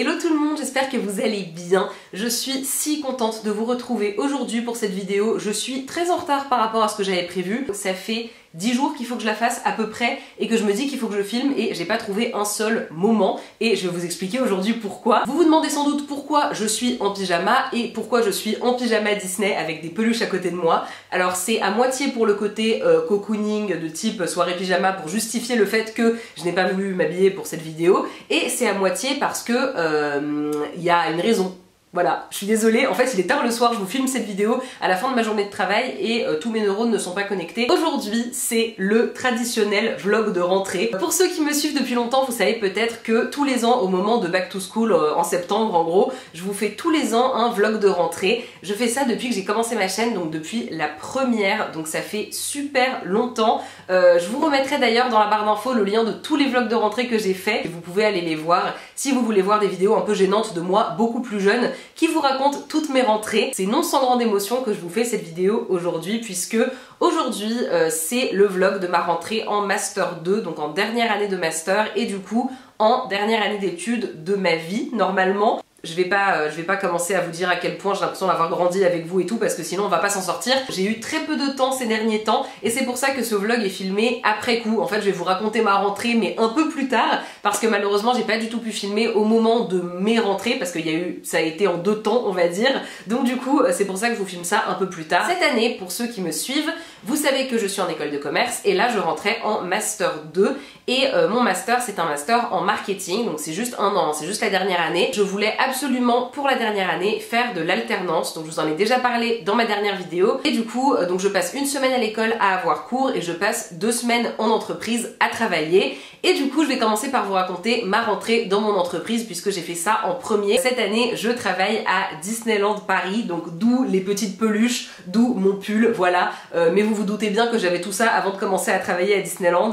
Hello tout le monde, j'espère que vous allez bien. Je suis si contente de vous retrouver aujourd'hui pour cette vidéo. Je suis très en retard par rapport à ce que j'avais prévu. Ça fait 10 jours qu'il faut que je la fasse à peu près et que je me dis qu'il faut que je filme et j'ai pas trouvé un seul moment et je vais vous expliquer aujourd'hui pourquoi. Vous vous demandez sans doute pourquoi je suis en pyjama et pourquoi je suis en pyjama Disney avec des peluches à côté de moi. Alors c'est à moitié pour le côté cocooning de type soirée pyjama pour justifier le fait que je n'ai pas voulu m'habiller pour cette vidéo et c'est à moitié parce que y a une raison. Voilà, je suis désolée, en fait il est tard le soir, je vous filme cette vidéo à la fin de ma journée de travail et tous mes neurones ne sont pas connectés. Aujourd'hui c'est le traditionnel vlog de rentrée. Pour ceux qui me suivent depuis longtemps, vous savez peut-être que tous les ans au moment de Back to School en septembre en gros, je vous fais tous les ans un vlog de rentrée. Je fais ça depuis que j'ai commencé ma chaîne, donc depuis la première, donc ça fait super longtemps. Je vous remettrai d'ailleurs dans la barre d'infos le lien de tous les vlogs de rentrée que j'ai fait. Vous pouvez aller les voir si vous voulez voir des vidéos un peu gênantes de moi beaucoup plus jeune qui vous raconte toutes mes rentrées. C'est non sans grande émotion que je vous fais cette vidéo aujourd'hui puisque aujourd'hui c'est le vlog de ma rentrée en Master 2, donc en dernière année de Master et du coup en dernière année d'études de ma vie normalement. Je vais pas commencer à vous dire à quel point j'ai l'impression d'avoir grandi avec vous et tout parce que sinon on va pas s'en sortir. J'ai eu très peu de temps ces derniers temps et c'est pour ça que ce vlog est filmé après coup. En fait je vais vous raconter ma rentrée mais un peu plus tard parce que malheureusement j'ai pas du tout pu filmer au moment de mes rentrées parce qu'il y a eu, ça a été en deux temps on va dire. Donc du coup c'est pour ça que je vous filme ça un peu plus tard. Cette année, pour ceux qui me suivent, vous savez que je suis en école de commerce et là je rentrais en Master 2 et mon master c'est un master en marketing, donc c'est juste un an, c'est juste la dernière année. Je voulais absolument pour la dernière année faire de l'alternance, donc je vous en ai déjà parlé dans ma dernière vidéo et du coup donc je passe une semaine à l'école à avoir cours et je passe 2 semaines en entreprise à travailler et du coup je vais commencer par vous raconter ma rentrée dans mon entreprise puisque j'ai fait ça en premier. Cette année je travaille à Disneyland Paris, donc d'où les petites peluches, d'où mon pull, voilà, mais vous vous doutez bien que j'avais tout ça avant de commencer à travailler à Disneyland.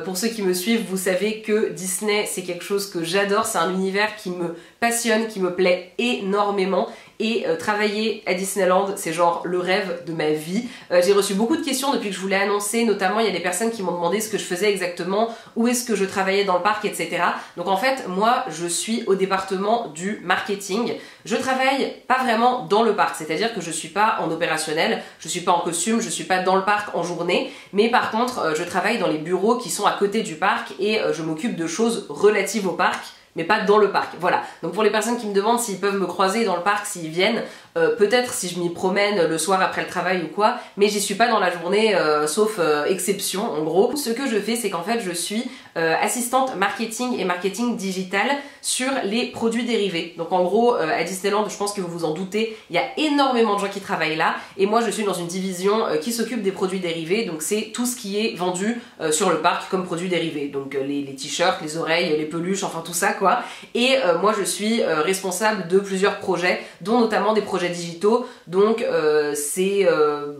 Pour ceux qui me suivent, vous savez que Disney c'est quelque chose que j'adore, c'est un univers qui me passionne, qui me plaît énormément et travailler à Disneyland c'est genre le rêve de ma vie. J'ai reçu beaucoup de questions depuis que je vous l'ai annoncé, notamment il y a des personnes qui m'ont demandé ce que je faisais exactement, où est-ce que je travaillais dans le parc, etc. Donc en fait moi je suis au département du marketing. Je travaille pas vraiment dans le parc, c'est-à-dire que je suis pas en opérationnel, je suis pas en costume, je suis pas dans le parc en journée, mais par contre je travaille dans les bureaux qui sont à côté du parc et je m'occupe de choses relatives au parc mais pas dans le parc, voilà. Donc pour les personnes qui me demandent s'ils peuvent me croiser dans le parc, s'ils viennent, peut-être si je m'y promène le soir après le travail ou quoi, mais j'y suis pas dans la journée, sauf exception en gros. Ce que je fais, c'est qu'en fait je suis assistante marketing et marketing digital sur les produits dérivés. Donc en gros, à Disneyland, je pense que vous vous en doutez, il y a énormément de gens qui travaillent là, et moi je suis dans une division qui s'occupe des produits dérivés, donc c'est tout ce qui est vendu sur le parc comme produits dérivés, donc les t-shirts, les oreilles, les peluches, enfin tout ça quoi. Et moi je suis responsable de plusieurs projets, dont notamment des projets digitaux, donc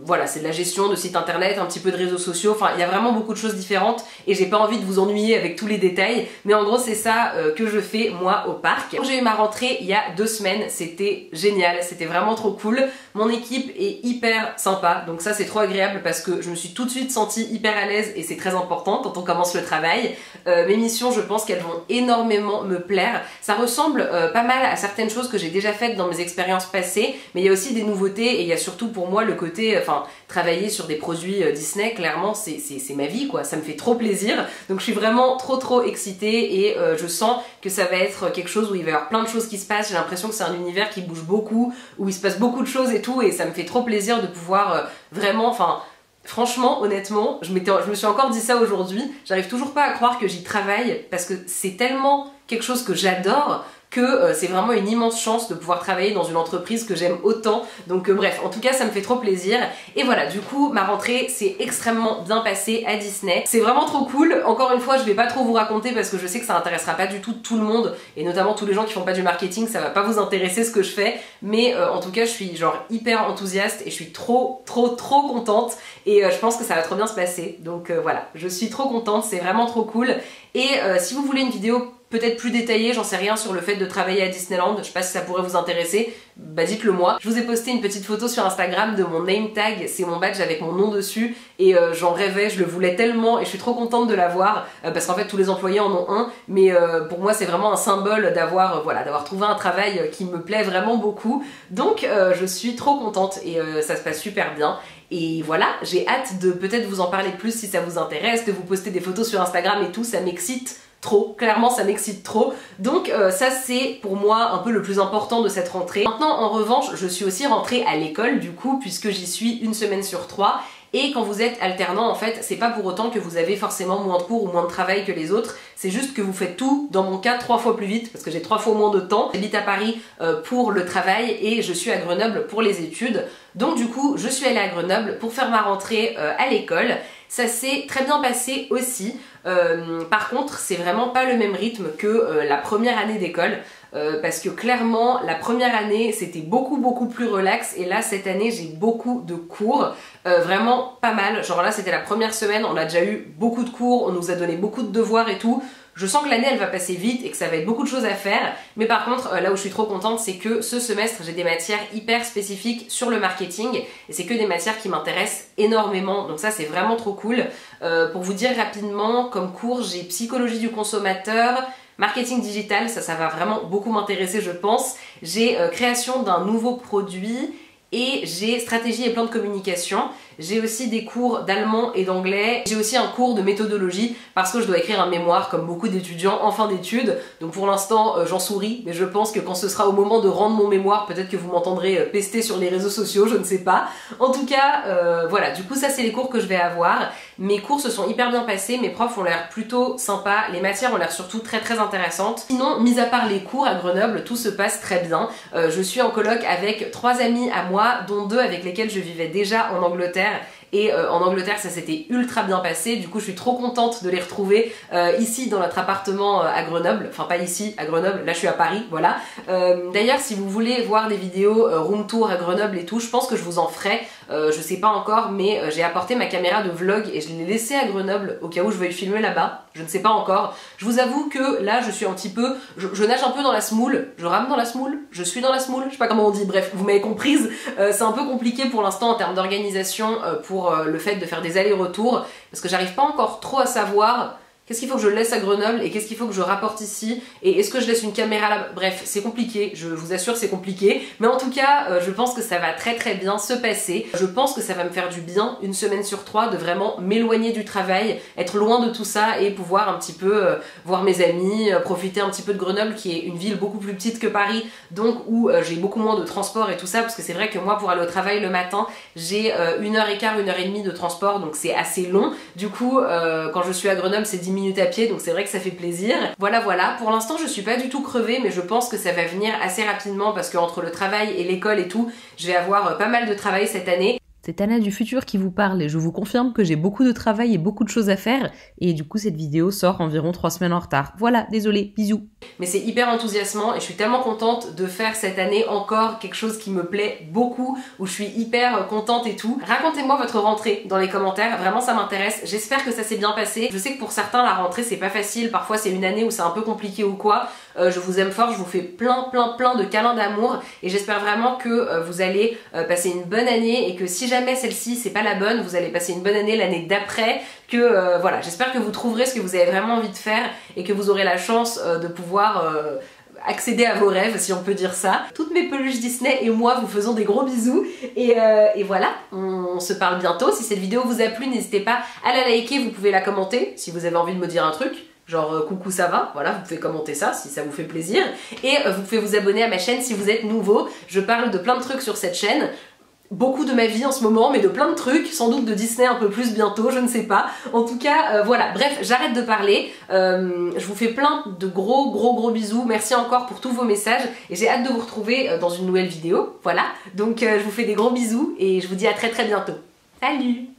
voilà, c'est de la gestion de sites internet, un petit peu de réseaux sociaux, enfin il y a vraiment beaucoup de choses différentes et j'ai pas envie de vous ennuyer avec tous les détails, mais en gros c'est ça que je fais moi au parc. Quand j'ai eu ma rentrée il y a 2 semaines, c'était génial, c'était vraiment trop cool. Mon équipe est hyper sympa, donc ça c'est trop agréable parce que je me suis tout de suite sentie hyper à l'aise et c'est très important quand on commence le travail. Mes missions, je pense qu'elles vont énormément me plaire. Ça ressemble pas mal à certaines choses que j'ai déjà faites dans mes expériences passées, mais il y a aussi des nouveautés et il y a surtout pour moi le côté, enfin travailler sur des produits Disney, clairement c'est ma vie quoi, ça me fait trop plaisir. Donc je suis vraiment trop excitée et je sens que ça va être quelque chose où il va y avoir plein de choses qui se passent. J'ai l'impression que c'est un univers qui bouge beaucoup, où il se passe beaucoup de choses et tout, et ça me fait trop plaisir de pouvoir vraiment, enfin franchement, honnêtement, je me suis encore dit ça aujourd'hui, j'arrive toujours pas à croire que j'y travaille parce que c'est tellement quelque chose que j'adore que c'est vraiment une immense chance de pouvoir travailler dans une entreprise que j'aime autant. Donc bref, en tout cas ça me fait trop plaisir. Et voilà, du coup ma rentrée s'est extrêmement bien passée à Disney. C'est vraiment trop cool. Encore une fois je vais pas trop vous raconter parce que je sais que ça intéressera pas du tout le monde et notamment tous les gens qui font pas du marketing, ça va pas vous intéresser ce que je fais. Mais en tout cas je suis genre hyper enthousiaste et je suis trop contente et je pense que ça va trop bien se passer. Donc voilà, je suis trop contente, c'est vraiment trop cool. Et si vous voulez une vidéo peut-être plus détaillées, j'en sais rien, sur le fait de travailler à Disneyland, je sais pas si ça pourrait vous intéresser, bah dites-le moi. Je vous ai posté une petite photo sur Instagram de mon name tag, c'est mon badge avec mon nom dessus, et j'en rêvais, je le voulais tellement, et je suis trop contente de l'avoir, parce qu'en fait tous les employés en ont un, mais pour moi c'est vraiment un symbole d'avoir voilà, d'avoir trouvé un travail qui me plaît vraiment beaucoup, donc je suis trop contente, et ça se passe super bien. Et voilà, j'ai hâte de peut-être vous en parler plus si ça vous intéresse, de vous poster des photos sur Instagram et tout, ça m'excite trop, clairement ça m'excite trop. Donc ça c'est pour moi un peu le plus important de cette rentrée. Maintenant en revanche, je suis aussi rentrée à l'école du coup, puisque j'y suis une semaine sur 3. Et quand vous êtes alternant, en fait, c'est pas pour autant que vous avez forcément moins de cours ou moins de travail que les autres, c'est juste que vous faites tout, dans mon cas, 3 fois plus vite, parce que j'ai 3 fois moins de temps. J'habite à Paris pour le travail et je suis à Grenoble pour les études. Donc du coup, je suis allée à Grenoble pour faire ma rentrée à l'école. Ça s'est très bien passé aussi. Par contre, c'est vraiment pas le même rythme que la première année d'école. Parce que clairement la première année c'était beaucoup plus relax, et là cette année j'ai beaucoup de cours, vraiment pas mal, genre là c'était la première semaine, on a déjà eu beaucoup de cours, on nous a donné beaucoup de devoirs et tout. Je sens que l'année elle va passer vite et que ça va être beaucoup de choses à faire, mais par contre là où je suis trop contente c'est que ce semestre j'ai des matières hyper spécifiques sur le marketing, et c'est que des matières qui m'intéressent énormément, donc ça c'est vraiment trop cool. Pour vous dire rapidement, comme cours j'ai psychologie du consommateur, marketing digital, ça va vraiment beaucoup m'intéresser je pense. J'ai création d'un nouveau produit et j'ai stratégie et plan de communication. J'ai aussi des cours d'allemand et d'anglais. J'ai aussi un cours de méthodologie parce que je dois écrire un mémoire comme beaucoup d'étudiants en fin d'études. Donc pour l'instant j'en souris, mais je pense que quand ce sera au moment de rendre mon mémoire, peut-être que vous m'entendrez pester sur les réseaux sociaux, je ne sais pas. En tout cas, voilà, du coup ça c'est les cours que je vais avoir. Mes cours se sont hyper bien passés, mes profs ont l'air plutôt sympas, les matières ont l'air surtout très intéressantes. Sinon, mis à part les cours à Grenoble, tout se passe très bien. Je suis en coloc avec 3 amis à moi, dont 2 avec lesquels je vivais déjà en Angleterre. Et en Angleterre ça s'était ultra bien passé, du coup je suis trop contente de les retrouver ici dans notre appartement à Grenoble, enfin pas ici à Grenoble, là je suis à Paris, voilà. D'ailleurs si vous voulez voir des vidéos room tour à Grenoble et tout, je pense que je vous en ferai, je sais pas encore, mais j'ai apporté ma caméra de vlog et je l'ai laissée à Grenoble au cas où je veuille filmer là-bas, je ne sais pas encore. Je vous avoue que là je suis un petit peu, je nage un peu dans la semoule, je rame dans la semoule, je suis dans la semoule, je sais pas comment on dit, bref, vous m'avez comprise. C'est un peu compliqué pour l'instant en termes d'organisation pour le fait de faire des allers-retours, parce que j'arrive pas encore trop à savoir qu'est-ce qu'il faut que je laisse à Grenoble et qu'est-ce qu'il faut que je rapporte ici, et est-ce que je laisse une caméra là? Bref, c'est compliqué, je vous assure c'est compliqué, mais en tout cas je pense que ça va très bien se passer. Je pense que ça va me faire du bien une semaine sur 3 de vraiment m'éloigner du travail, être loin de tout ça et pouvoir un petit peu voir mes amis, profiter un petit peu de Grenoble qui est une ville beaucoup plus petite que Paris, donc où j'ai beaucoup moins de transport et tout ça, parce que c'est vrai que moi pour aller au travail le matin j'ai 1h15, 1h30 de transport, donc c'est assez long. Du coup quand je suis à Grenoble c'est 10 minutes à pied, donc c'est vrai que ça fait plaisir. Voilà, pour l'instant je suis pas du tout crevée, mais je pense que ça va venir assez rapidement parce que entre le travail et l'école et tout, je vais avoir pas mal de travail cette année. C'est Anna du futur qui vous parle et je vous confirme que j'ai beaucoup de travail et beaucoup de choses à faire, et du coup cette vidéo sort environ 3 semaines en retard. Voilà, désolée, bisous. Mais c'est hyper enthousiasmant et je suis tellement contente de faire cette année encore quelque chose qui me plaît beaucoup, où je suis hyper contente et tout. Racontez-moi votre rentrée dans les commentaires, vraiment ça m'intéresse. J'espère que ça s'est bien passé. Je sais que pour certains la rentrée c'est pas facile, parfois c'est une année où c'est un peu compliqué ou quoi. Je vous aime fort, je vous fais plein de câlins d'amour et j'espère vraiment que vous allez passer une bonne année, et que si jamais celle-ci c'est pas la bonne, vous allez passer une bonne année l'année d'après, que voilà, j'espère que vous trouverez ce que vous avez vraiment envie de faire et que vous aurez la chance de pouvoir accéder à vos rêves, si on peut dire ça. Toutes mes peluches Disney et moi vous faisons des gros bisous, et voilà, on se parle bientôt. Si cette vidéo vous a plu, n'hésitez pas à la liker, vous pouvez la commenter si vous avez envie de me dire un truc, genre coucou ça va, voilà, vous pouvez commenter ça si ça vous fait plaisir, et vous pouvez vous abonner à ma chaîne si vous êtes nouveau. Je parle de plein de trucs sur cette chaîne, beaucoup de ma vie en ce moment, mais de plein de trucs, sans doute de Disney un peu plus bientôt, je ne sais pas. En tout cas, voilà, bref, j'arrête de parler, je vous fais plein de gros bisous, merci encore pour tous vos messages, et j'ai hâte de vous retrouver dans une nouvelle vidéo, voilà. Donc je vous fais des gros bisous, et je vous dis à très bientôt. Salut!